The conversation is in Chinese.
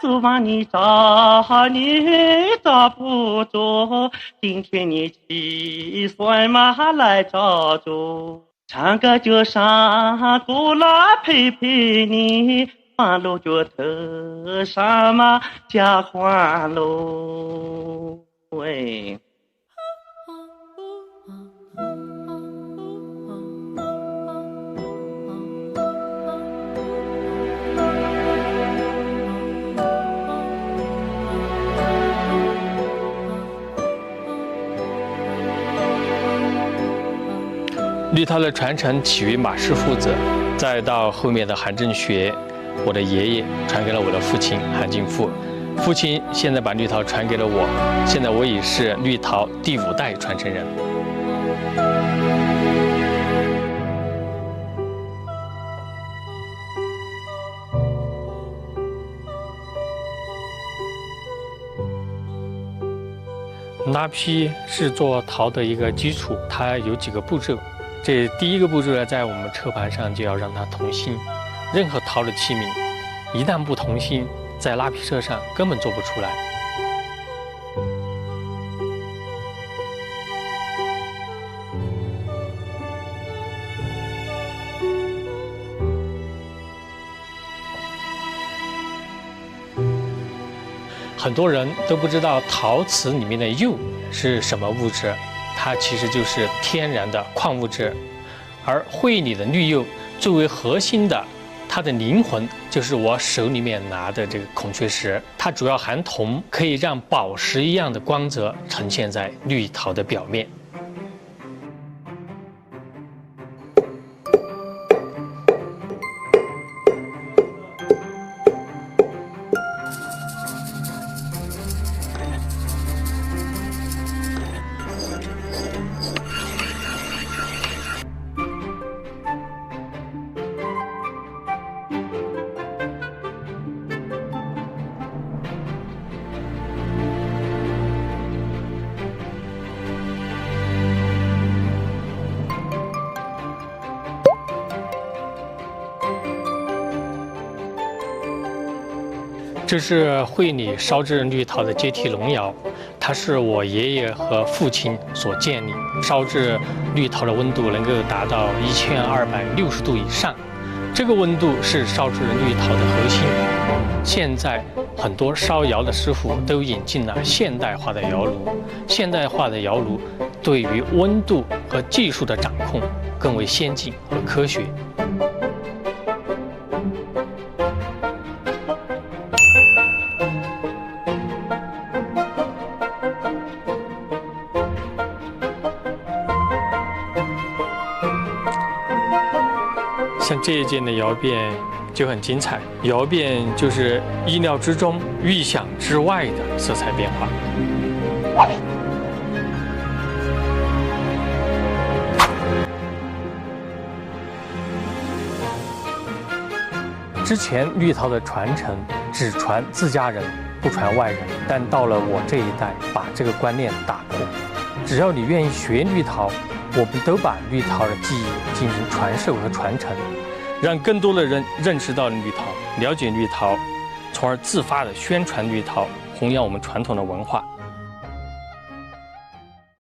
昨晚你找不着，今天你骑算马来找着。唱个就上过来陪陪你，欢乐脚头上马加欢乐。喂。绿陶的传承起于马氏父子，再到后面的韩正学，我的爷爷传给了我的父亲韩敬富，父亲现在把绿陶传给了我，现在我已是绿陶第5代传承人。拉坯是做陶的一个基础，它有几个步骤。这第一个步骤呢，在我们车盘上就要让它同心。任何陶的器皿，一旦不同心，在拉坯车上根本做不出来。很多人都不知道陶瓷里面的釉是什么物质。它其实就是天然的矿物质，而会里的绿釉最为核心的，它的灵魂就是我手里面拿的这个孔雀石，它主要含铜，可以让宝石一样的光泽呈现在绿陶的表面。这是会里烧制绿陶的阶梯龙窑，它是我爷爷和父亲所建立。烧制绿陶的温度能够达到1260度以上，这个温度是烧制绿陶的核心。现在很多烧窑的师傅都引进了现代化的窑炉，现代化的窑炉对于温度和技术的掌控更为先进和科学。像这一件的窑变就很精彩，窑变就是意料之中、预想之外的色彩变化。之前绿陶的传承只传自家人，不传外人，但到了我这一代，把这个观念打破。只要你愿意学绿陶，我们都把绿陶的技艺进行传授和传承，让更多的人认识到绿陶，了解绿陶，从而自发的宣传绿陶，弘扬我们传统的文化。